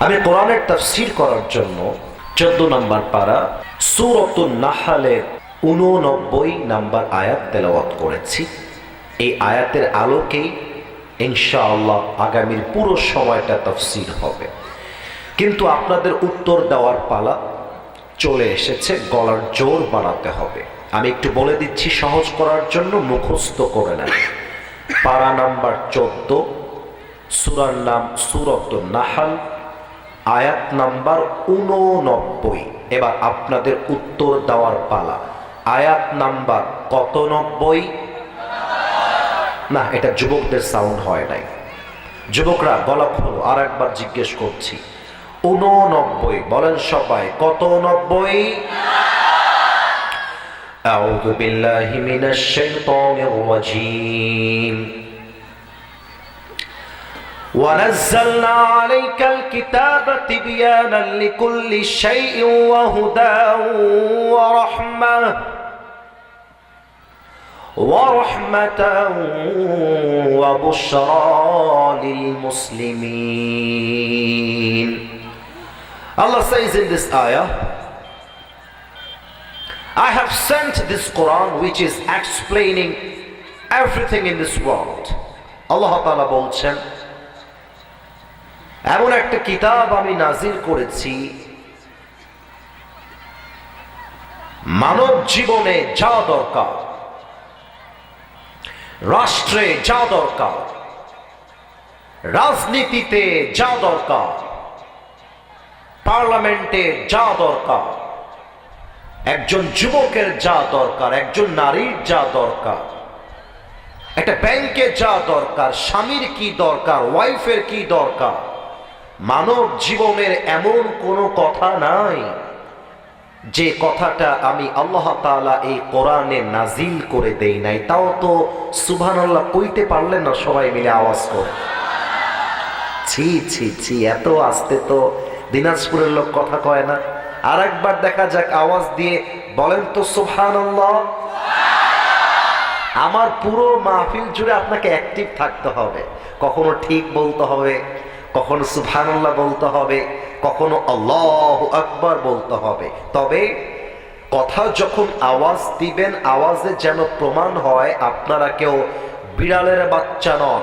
আমি কোরআনের তাফসীর করার জন্য 14 নম্বর পারা সূরাতুন নাহলের 89 নম্বর আয়াত তেলাওয়াত করেছি। এই আয়াতের আলোকেই ইনশাআল্লাহ আগামীর পুরো সময়টা তাফসীর হবে। কিন্তু আপনাদের উত্তর দেওয়ার পালা চলে এসেছে, গলার জোর বাড়াতে হবে। আমি একটু বলে দিচ্ছি সহজ করার জন্য, মুখস্থ করে নেন। পারা নাম্বার 14, সূরার নাম সূরাতুন নাহল, আয়াত নাম্বার 89। এবার আপনাদের উত্তর দেওয়ার পালা। আয়াত নাম্বার কত? 90 না, এটা যুবকদের সাউন্ড হয় নাই। যুবকরা গলা খোলো, আর একবার জিজ্ঞেস করছি। 89 বলেন সবাই। কত? 90। আউযু বিল্লাহি মিনাশ শাইতানির রাজীম। ونزلنا عليك الكتاب تبيانا لكل شيء وهدى ورحمة وبشرى للمسلمين. Allah says in this ayah, I have sent this Quran which is explaining everything in this world. Allah Ta'ala বলছেন, এমন একটা কিতাব আমি নাজিল করেছি মানব জীবনে যা দরকার, রাষ্ট্রে যা দরকার, রাজনীতিতে যা দরকার, পার্লামেন্টে যা দরকার, একজন যুবকের যা দরকার, একজন নারীর যা দরকার, একটা ব্যাংকে যা দরকার, স্বামীর কি দরকার, ওয়াইফের কি দরকার, মানব জীবনের এমন কোনো কথা নাই যে কথাটা আমি আল্লাহ তাআলা এই কোরআনে নাজিল করে দেই নাই। তাও তো সুবহানাল্লাহ কইতে পারলেন না সবাই মিলে আওয়াজ করে? ছি ছি ছি, এত আস্তে তো দিনাজপুরের লোক কথা কয় না। আর একবার দেখা যাক আওয়াজ দিয়ে বলেন তো সুবহানাল্লাহ। আমার পুরো মাহফিল জুড়ে আপনাকে অ্যাক্টিভ থাকতে হবে। কখনো ঠিক বলতে হবে, কখনো সুবহানাল্লাহ বলতে হবে, কখনো আল্লাহু আকবার বলতে হবে। তবে কথা যখন আওয়াজ দিবেন, আওয়াজে যেন প্রমাণ হয় আপনারা কেউ বিড়ালের বাচ্চা নন,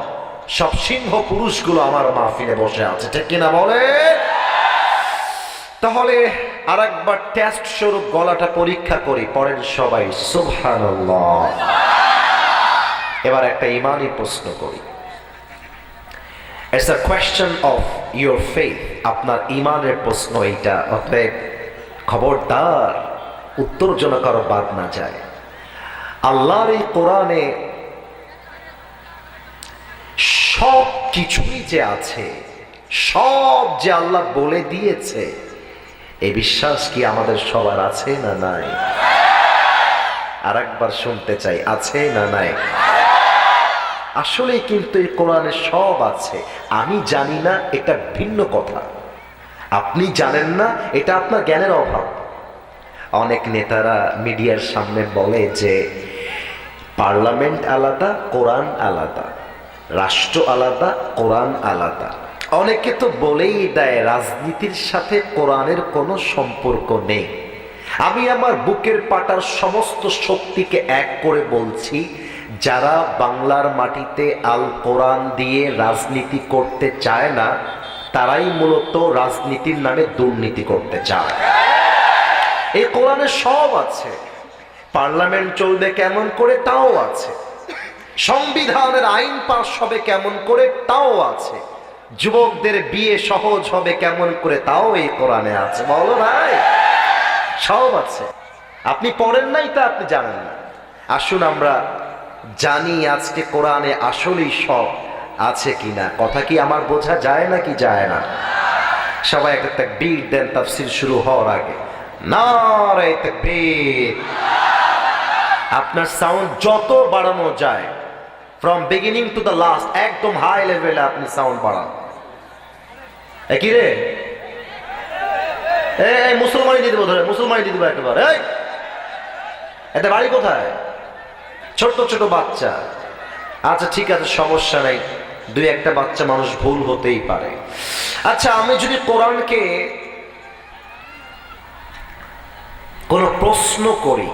সব সিংহ পুরুষগুলো আমার মাহফিলে বসে আছে, ঠিক কিনা বলে? তাহলে আরেকবার টেস্ট স্বরূপ গলাটা পরীক্ষা করি, পড়েন সবাই সুবহানাল্লাহ। এবার একটা ঈমানি প্রশ্ন করি। It's a question of your faith. আপনার ঈমানের প্রশ্ন এইটা, অতএব খবরদার উত্তর যেন কারো বাদ না যায়। আল্লাহর এই কোরআনে সব কিছুই যে আছে, সব যে আল্লাহ বলে দিয়েছে, এই বিশ্বাস কি আমাদের সবার আছে না নাই? আর একবার শুনতে চাই, আছে না নাই? আসলে কিন্তু এই কোরআনে সব আছে। আমি জানি না, এটা ভিন্ন কথা। আপনি জানেন না, এটা আপনার জ্ঞানের অভাব। অনেক নেতারা মিডিয়ার সামনে বলে যে পার্লামেন্ট আলাদা, কোরআন আলাদা, রাষ্ট্র আলাদা, কোরআন আলাদা। অনেকে তো বলেই দেয় রাজনীতির সাথে কোরআনের কোনো সম্পর্ক নেই। আমি আমার বুকের পাটার সমস্ত শক্তিকে এক করে বলছি, যারা বাংলার মাটিতে আল কোরআন দিয়ে রাজনীতি করতে চায় না, তারাই মূলত রাজনীতির নামে দুর্নীতি করতে চায়। এই কোরআনে সব আছে। পার্লামেন্ট চলবে কেমন করে, তাও আছে। সংবিধানের আইন পাস হবে কেমন করে, তাও আছে। যুবকদের বিয়ে সহজ হবে কেমন করে, তাও এই কোরআনে আছে। বলো ভাই, সব আছে। আপনি পড়েন নাই তা আপনি জানেন না। আসুন আমরা জানি আজকে কোরআনে আসলেই সব আছে কিনা। কথা কি আমার বোঝা যায় না কি যায় না? সবাই একটা তাকবীর দেন তাফসীর শুরু হওয়ার আগে। নারে তাকবীর। আপনার সাউন্ড যত বাড়ানো যায়, from beginning to the last, একদম হাই লেভেলে আপনি সাউন্ড বাড়ান। কি রে, এই মুসলমানই দিয়ে দেবো, ধরে মুসলমানই দিয়ে দেবো একেবারে। এতে বাড়ি কোথায়? ছোট্ট ছোট বাচ্চা। আচ্ছা ঠিক আছে, সমস্যা নাই, দুই একটা বাচ্চা মানুষ ভুল হতেই পারে। আচ্ছা, আমি যদি কোরআনকে কোনো প্রশ্ন করি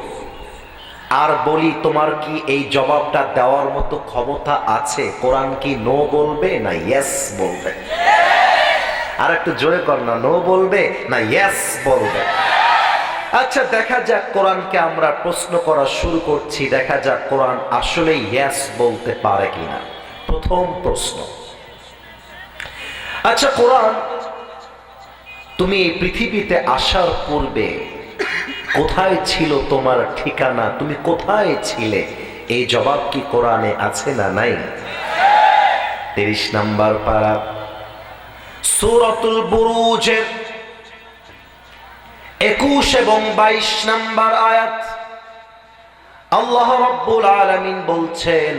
আর বলি তোমার কি এই জবাবটা দেওয়ার মতো ক্ষমতা আছে, কোরআন কি নো বলবে না ইয়েস বলবে? আর একটু জোরে কর না, নো বলবে না ইয়েস বলবে? আচ্ছা, দেখা যাক কোরআনকে আমরা প্রশ্ন করা শুরু করছি, দেখা যাক কোরআন আসলে ইয়েস বলতে পারে কিনা। প্রথম প্রশ্ন, আচ্ছা কোরআন, তুমি এই পৃথিবীতে আসার পূর্বে কোথায় ছিল তোমার ঠিকানা? তুমি কোথায় ছিলে? এই জবাব কি কোরআনে আছে না নাই? ৩০ নম্বর পারা সূরাতুল বুরুজের ২১ এবং ২২ নম্বর আয়াত, আল্লাহ রাব্বুল আলামিন বলছেন,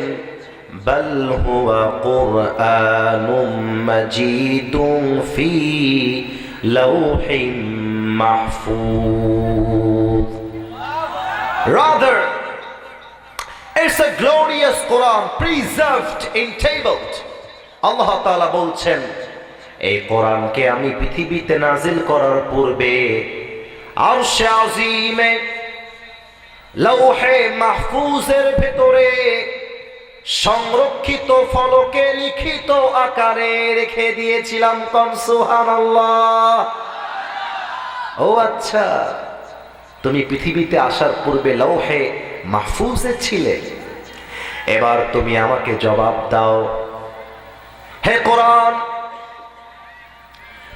বাল হুয়া কুরআনুম মাজিদুন ফি লাউহিম Mahfuz. Rather, it's a glorious Quran preserved in tabled. আল্লাহ তাআলা বলছেন, এই কোরআনকে আমি পৃথিবীতে নাজিল করার পূর্বে আরশে আজিমে লাউহে মাহফুজের ভেতরে সংরক্ষিত ফলকে লিখিত আকারে রেখে দিয়েছিলাম। কোন সুবহানাল্লাহ। ও আচ্ছা, তুমি পৃথিবীতে আসার পূর্বে লাউহে মাহফুজে ছিলে। এবার তুমি আমাকে জবাব দাও, হে কোরআন,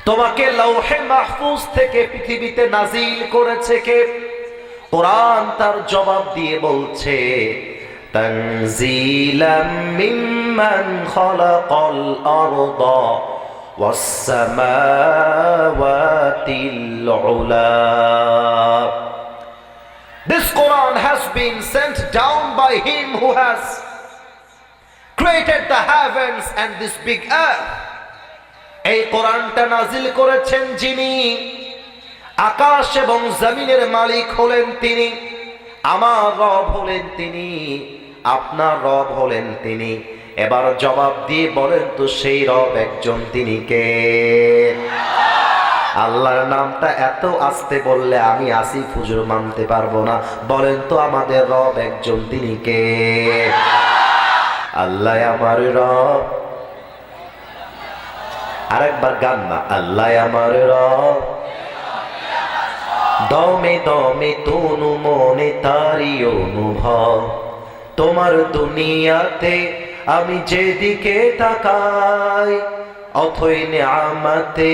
তোমাকে লাউহে মাহফুজ থেকে পৃথিবীতে নাজিল করেছে কে? কোরআন তার জবাব দিয়ে বলছে, তানজিলাম মিম্মান খালাকাল আরদা ওয়াস সামাওয়াতিল উলা। This Quran has been sent down by him who has created the heavens and this big earth. এই কোরআনটা নাজিল করেছেন যিনি, আকাশ এবং জমিনের মালিক হলেন তিনি, আমার রব হলেন তিনি, আপনার রব হলেন তিনি। এবার জবাব দিয়ে বলেন তো, সেই রব একজন, তিনি কে? আল্লাহর নামটা এত আস্তে বললে আমি আসিফ হুজুর মানতে পারবো না। বলেন তো, আমাদের রব একজন, তিনি কে? আল্লাহ আমার রব। আরেকবার গান না, আল্লাহ আমার রব, দমে দমে তনু মনে তারি অনুভব। তোমার দুনিয়াতে আমি যেদিকে তাকাই, অথই নিয়ামতে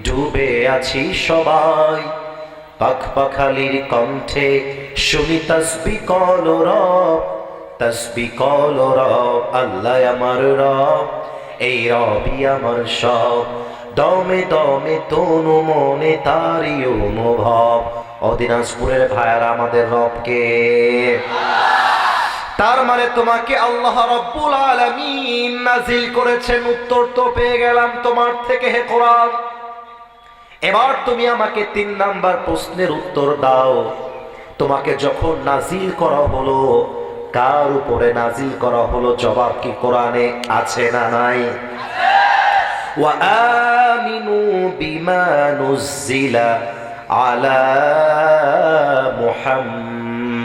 ডুবে আছি সবাই। পাখ পাখালির কণ্ঠে শুনি তাসবিহ কল রব, তাসবিহ কল রব। আল্লাহ আমার রব, এই রবই আমার সব। দমে দমে তনু মনে তারি অনুভব। ও দিনাজপুরের ভাইয়ারা, আমাদের রবকে। তার মানে তোমাকে আল্লাহ রাব্বুল আলামিন নাজিল করেছেন। উত্তর তো পেয়ে গেলাম তোমার থেকে, হে কোরআন। এবার তুমি আমাকে ৩ নাম্বার প্রশ্নের উত্তর দাও। তোমাকে যখন নাজিল করা হলো, কার উপরে নাজিল করা হলো? জবাব কি কোরআনে আছে না নাই? ওয়া আমিনু বিমা নুজিলা আলা Muhammad.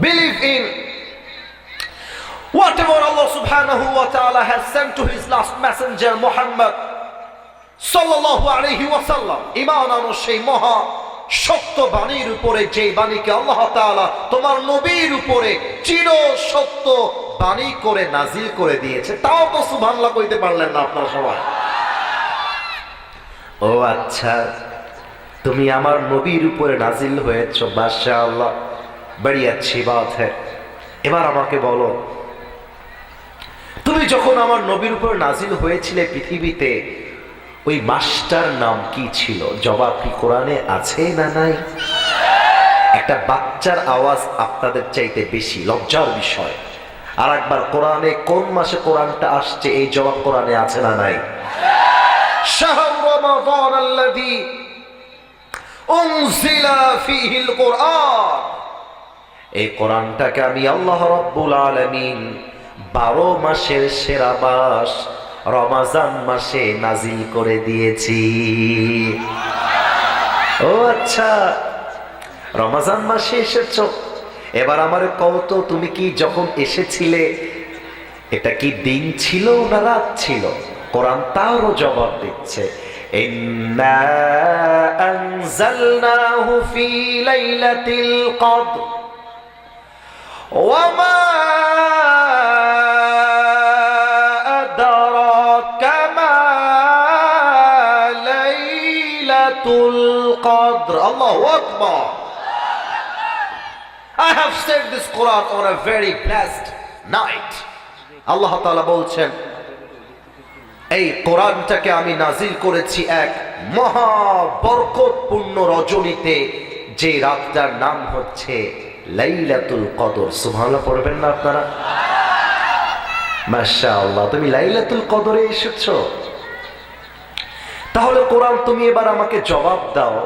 Believe in whatever Allah subhanahu wa ta'ala has sent to his last messenger Muhammad sallallahu alayhi wa sallam। ঈমান আনো সেই মহা সত্য বাণীর উপরে, যে বাণীকে আল্লাহ তাআলা তোমার নবীর উপরে চির সত্য বাণী করে নাজিল করে দিয়েছে। তাও তো সুবহানাল্লাহ কইতে পারলেন না আপনারা সবাই। ও আচ্ছা, তুমি আমার নবীর উপরে নাজিল হয়েছো, মাশাআল্লাহ, বড়ি আচ্ছি বাত হ্যায়। এবার আমাকে বলো, তুমি যখন আমার নবীর উপর নাজিল হয়েছিলে পৃথিবীতে, ওই মাসটার নাম কি ছিল? জবাব কি কোরআনে আছে না নাই? একটা বাচ্চার আওয়াজ আপনাদের চাইতে বেশি, লজ্জার বিষয়। আর একবার, কোরআনে কোন মাসে কোরআনটা আসছে, এই জবাব কোরআনে আছে না নাই? শাহরু রমাদান আল্লাযী উনজিলা ফীহিল কুরআন। এই কোরআনটাকে আমি আল্লাহ রাব্বুল আলামিন 12 মাসের সেরা মাস রমাজান মাসে নাজিল করে দিয়েছি। ও আচ্ছা, রমাজান মাসে এসেছো। এবার আমার কত, তুমি কি যখন এসেছিলে এটা কি দিন ছিল না রাত ছিল? কোরআন তারও জবাব দিচ্ছে, ইন্না আনজালনাহু ফি লাইলাতিল কদর ওয়া মা আদরাকা মা লাইলাতুল কদর। আল্লাহু আকবার। I have said this Quran on a very blessed night. আল্লাহ তাআলা বলছেন, এই কোরআনটাকে আমি নাজিল করেছি এক মহা বরকতপূর্ণ রজনীতে, যে রাতটার নাম হচ্ছে লাইলাতুল কদর। সুবহানাল্লাহ পড়বেন না আপনারা? মাশাআল্লাহ, তুমি লাইলাতুল কদরে এসেছো। তাহলে কোরআন তুমি এবার আমাকে জবাব দাও,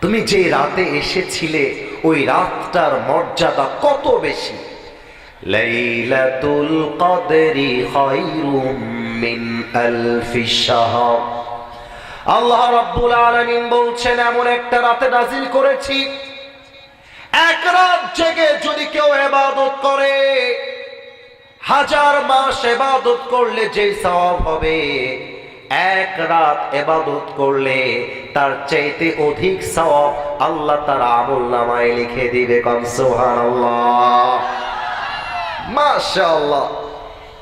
তুমি যে রাতে এসেছিলে ওই রাতটার মর্যাদা কত বেশি? লাইলাতুল কদরি খায়রুম মিন আলফি শাহর। আল্লাহ রাব্বুল আলামিন বলছেন, এমন একটা রাতে নাজিল করেছি, এক রাত জেগে যদি কেউ ইবাদত করে, হাজার মাস ইবাদত করলে যে সওয়াব হবে, এক রাত ইবাদত করলে তার চাইতে অধিক সওয়াব আল্লাহ তার আমলনামায় লিখে দিবে। কোন সুবহানাল্লাহ, মাশাআল্লাহ।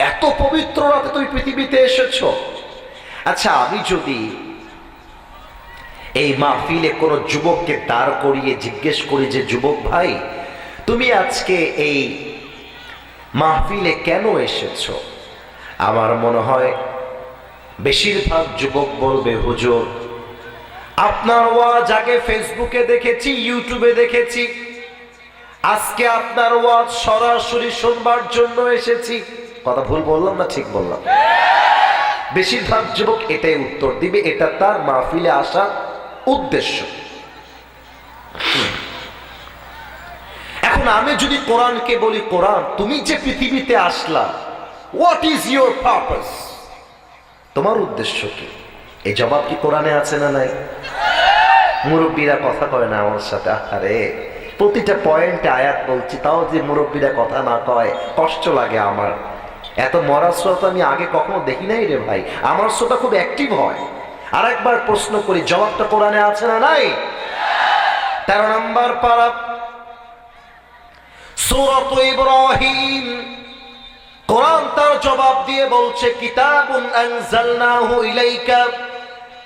এত পবিত্র রাতে তুমি পৃথিবীতে এসেছো। আচ্ছা, আমি যদি এই মাহফিলে কোনো যুবককে দাঁড় করিয়ে জিজ্ঞেস করি যে যুবক ভাই, তুমি আজকে এই মাহফিলে কেন এসেছো, আমার মনে হয় বেশিরভাগ যুবক বলবে, হুজুর আপনার ওয়াজ আগে ফেসবুকে দেখেছি, ইউটিউবে দেখেছি, আজকে আপনার ওয়াজ সরাসরি শুনবার জন্য এসেছি। কথা ভুল বললাম না ঠিক বললাম? বেশিরভাগ যুবক এটাই উত্তর দিবে, এটা তার মাহফিলে আসা উদ্দেশ্য। এখন আমি যদি কোরআনকে বলি, কোরআন তুমি যে পৃথিবীতে আসলা, হোয়াট ইজ ইউর পারপাস, তোমার উদ্দেশ্য কি? এই জবাব কি কোরআনে আছে না নাই? মুরব্বীরা কথা কয় না আমার সাথে। আরে প্রতিটা পয়েন্টে আয়াত বলছি, তাও যে মুরব্বীরা কথা না কয়, কষ্ট লাগে আমার। এত মরা শ্রোতা আমি আগে কখনো দেখি নাই রে ভাই। আমার শ্রোতা খুব অ্যাক্টিভ হয়। আর একবার প্রশ্ন করি, জবাবটা কোরআনে আছে না নাই? 13 নম্বর পারা, সূরাত ইব্রাহিম। কোরআন তার জবাব দিয়ে বলছে, কিতাবুন আনজালনাহু ইলাইকা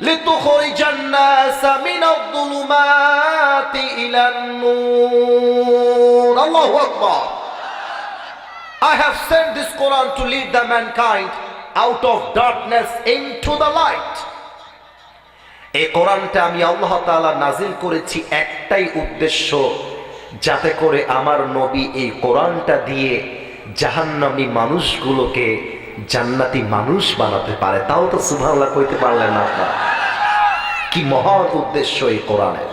লিতুখরিজান নাসা মিনাদ যুলুমাতি ইলান নূর। আল্লাহু আকবার। I have sent this Quran to lead the mankind out of darkness into the light. এই কোরআনটা আমি আল্লাহ তাআলা নাজিল করেছি একটাই উদ্দেশ্য, যাতে করে আমার নবী এই কোরআনটা দিয়ে জাহান্নামী মানুষগুলোকে জান্নাতি মানুষ বানাতে পারে। তাও তো সুবহানাল্লাহ কইতে পারলেন না আপনারা? কি মহৎ উদ্দেশ্য এই কোরআনের।